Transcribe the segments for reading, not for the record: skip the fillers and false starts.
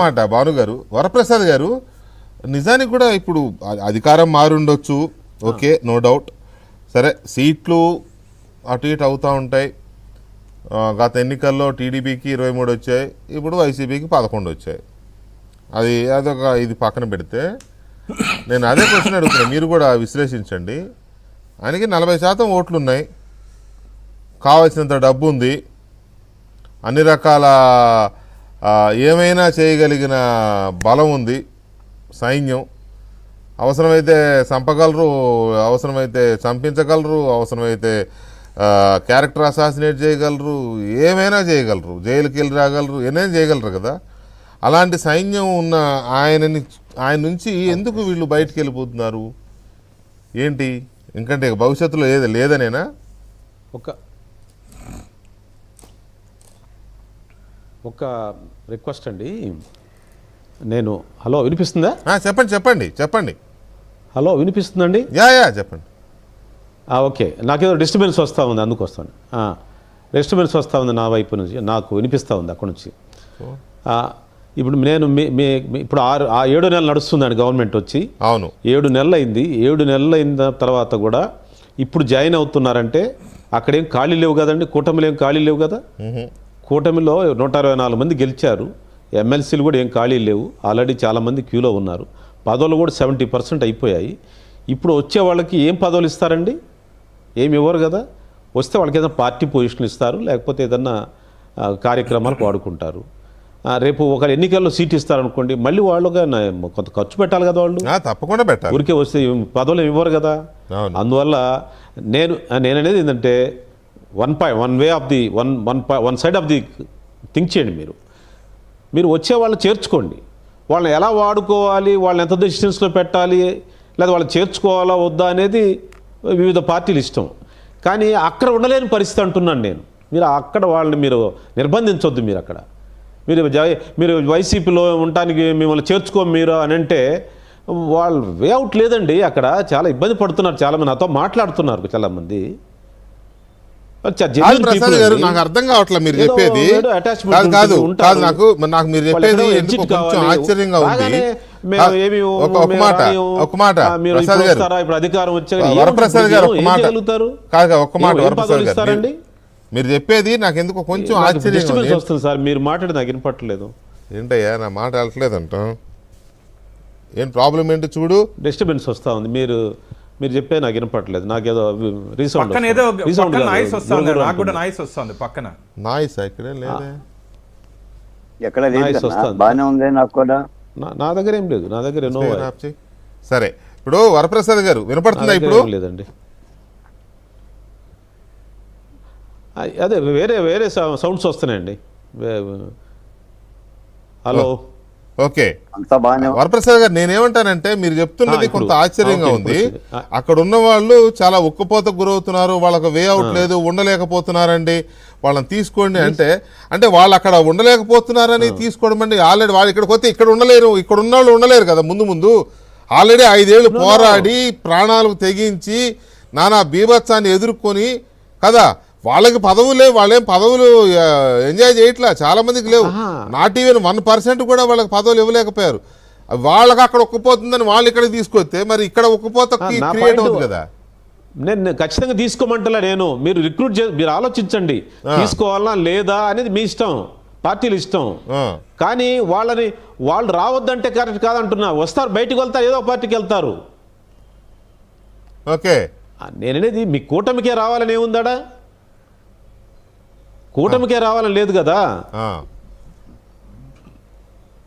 మాట భాను గారు, వరప్రసాద్ గారు నిజానికి కూడా ఇప్పుడు అధికారం మారుండొచ్చు, ఓకే, నో డౌట్. సరే, సీట్లు అటు ఇటు అవుతూ ఉంటాయి. గత ఎన్నికల్లో టీడీపీకి 23 వచ్చాయి, ఇప్పుడు వైసీపీకి 11 వచ్చాయి. అదొక ఇది పక్కన పెడితే నేను అదే క్వశ్చన్ అడుగుతున్నాను, మీరు కూడా విశ్లేషించండి. ఆయనకి 40% ఓట్లు ఉన్నాయి, కావాల్సినంత డబ్బు ఉంది, అన్ని రకాల ఏమైనా చేయగలిగిన బలం ఉంది, సైన్యం. అవసరమైతే చంపగలరు, అవసరమైతే చంపించగలరు, అవసరమైతే క్యారెక్టర్ అసాసినేట్ చేయగలరు, ఏమైనా చేయగలరు, జైలుకి వెళ్ళి రాగలరు, ఏమైనా చేయగలరు కదా. అలాంటి సైన్యం ఉన్న ఆయన నుంచి ఎందుకు వీళ్ళు బయటికి వెళ్ళిపోతున్నారు ఏంటి? ఎందుకంటే భవిష్యత్తులో లేదనేనా? ఒక రిక్వెస్ట్ అండి, నేను హలో వినిపిస్తుందా? చెప్పండి. హలో వినిపిస్తుందండి? యా చెప్పండి. ఓకే, నాకేదో డిస్టర్బెన్స్ వస్తూ ఉంది, అందుకు వస్తాను. డిస్టర్బెన్స్ వస్తూ ఉంది నా వైపు నుంచి, నాకు వినిపిస్తూ ఉంది అక్కడ నుంచి. ఇప్పుడు నేను ఇప్పుడు 7 నెలలు నడుస్తుందండి గవర్నమెంట్ వచ్చి. అవును, 7 నెలలు అయింది. 7 నెలలు అయిన తర్వాత కూడా ఇప్పుడు జాయిన్ అవుతున్నారంటే అక్కడేం ఖాళీ లేవు కదండి, కూటమిలో ఏం ఖాళీ లేవు కదా. కూటమిలో 124 మంది గెలిచారు, ఎమ్మెల్సీలు కూడా ఏం ఖాళీ లేవు, ఆల్రెడీ చాలామంది క్యూలో ఉన్నారు. పదవులు కూడా 70% అయిపోయాయి. ఇప్పుడు వచ్చే వాళ్ళకి ఏం పదవులు ఇస్తారండి? ఏమి ఇవ్వరు కదా. వస్తే వాళ్ళకి ఏదైనా పార్టీ పొజిషన్లు ఇస్తారు, లేకపోతే ఏదన్నా కార్యక్రమాలకు వాడుకుంటారు. రేపు ఒక ఎన్నికల్లో సీట్ ఇస్తారనుకోండి, మళ్ళీ వాళ్ళుగా కొంత ఖర్చు పెట్టాలి కదా వాళ్ళు. తప్పకుండా పెట్టాలి, ఊరికే వస్తే పదవులు ఇవ్వరు కదా. అందువల్ల నేననేది ఏంటంటే one side of the think చేయండి. మీరు వచ్చే వాళ్ళని చేర్చుకోండి, వాళ్ళని ఎలా వాడుకోవాలి, వాళ్ళని ఎంత డిస్టెన్స్లో పెట్టాలి, లేదా వాళ్ళని చేర్చుకోవాలా వద్దా అనేది వివిధ పార్టీలు ఇష్టం. కానీ అక్కడ ఉండలేని పరిస్థితి అంటున్నాను నేను. మీరు అక్కడ వాళ్ళని మీరు నిర్బంధించొద్దు. మీరు వైసీపీలో ఉండటానికి మిమ్మల్ని మీరు అని అంటే వాళ్ళు వేఅవుట్ లేదండి. అక్కడ చాలా ఇబ్బంది పడుతున్నారు, చాలామంది నాతో మాట్లాడుతున్నారు చాలామంది. నాకు అర్థం కావట్లేదు మీరు చెప్పేది. నాకు మీరు చెప్పేది కొంచెం ఆశ్చర్యంగా ఉంది. ఒక మాట ప్రసాద్ గారు, వరప్రసాద్ గారు, ఒక్క మాట వరప్రసాద్ గారు, మీరు చెప్పేది నాకు ఎందుకు కొంచెం ఆశ్చర్యంగా వస్తుంది సార్. మీరు మాట్లాడి నాకు వినపట్టలేదు. ఏంటయ్యా నా మాట వెళ్ళట్లేదంట, ఏం ప్రాబ్లం ఏంటి చూడు. డిస్టర్బెన్స్ వస్తూ ఉంది, మీరు చెప్పే నాకు వినపట్లేదు. నాకేదో రీసౌండ్ పక్కన నాయిస్ ఇక్కడే లేదే, ఎక్కడ బాగానే ఉంది. నాకు కూడా నా దగ్గర ఏం లేదు, నా దగ్గర సరే. ఇప్పుడు వరప్రసాద్ గారు వినపడుతుందా? ఇప్పుడు లేదండి, అదే వేరే సౌండ్స్ వస్తున్నాయండి. Hello, okay. వరప్రసాద్ గారు, నేనేమంటానంటే మీరు చెప్తున్నది కొంత ఆశ్చర్యంగా ఉంది. అక్కడ ఉన్న వాళ్ళు చాలా ఉక్కపోతకు గురవుతున్నారు, వాళ్ళకు వే అవుట్ లేదు, ఉండలేకపోతున్నారండి, వాళ్ళని తీసుకోండి అంటే వాళ్ళు అక్కడ ఉండలేకపోతున్నారని తీసుకోవడం అండి. ఆల్రెడీ వాళ్ళు ఇక్కడికి వస్తే ఇక్కడ ఉండలేరు, ఇక్కడ ఉన్న వాళ్ళు ఉండలేరు కదా. ముందు ఆల్రెడీ 5 ఏళ్ళు పోరాడి ప్రాణాలకు తెగించి నానా బీభత్సాన్ని ఎదుర్కొని కదా, వాళ్ళకి పదవులు లేవు, వాళ్ళేం పదవులు ఎంజాయ్ చేయట్లా, చాలా మందికి లేవు. నాట్ ఈవెన్ 1% కూడా వాళ్ళకి పదవులు ఇవ్వలేకపోయారు. వాళ్ళకి అక్కడ ఒక్కపోతుందని వాళ్ళు ఇక్కడికి తీసుకొస్తే మరి ఇక్కడ ఒక్కపోత క్రియేట్ అవుతుంది కదా. నేను ఖచ్చితంగా తీసుకోమంటలే నేను. మీరు మీరు ఆలోచించండి, తీసుకోవాలా లేదా అనేది మీ ఇష్టం, పార్టీలు ఇష్టం. కానీ వాళ్ళు రావద్దంటే కరెక్ట్ కాదంటున్నా. వస్తారు, బయటకు వెళ్తారు, ఏదో పార్టీకి వెళ్తారు. ఓకే, నేననేది మీ కూటమికే రావాలని ఏముందాడా? కూటమికే రావాలని లేదు కదా.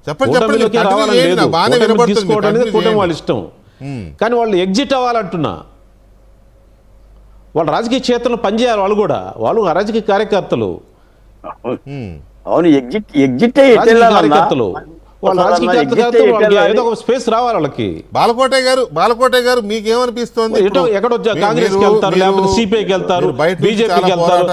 కూటమిలోకి రావాలని లేదు, తీసుకోవడం అనేది కూటమి వాళ్ళ ఇష్టం. కానీ వాళ్ళు ఎగ్జిట్ అవ్వాలంటున్నా. వాళ్ళు రాజకీయ క్షేత్రంలో పనిచేయాలి, వాళ్ళు రాజకీయ కార్యకర్తలు. అవును, ఎగ్జిట్ కార్యకర్తలు వాళ్ళు రాజకీయ ఏదో ఒక స్పేస్ రావాలి వాళ్ళకి. బాలకోటే గారు మీకేమనిపిస్తుంది? ఎక్కడొచ్చా కాంగ్రెస్కి వెళ్తారు, లేకపోతే సిపిఐకి వెళ్తారు, బీజేపీకి వెళ్తారు.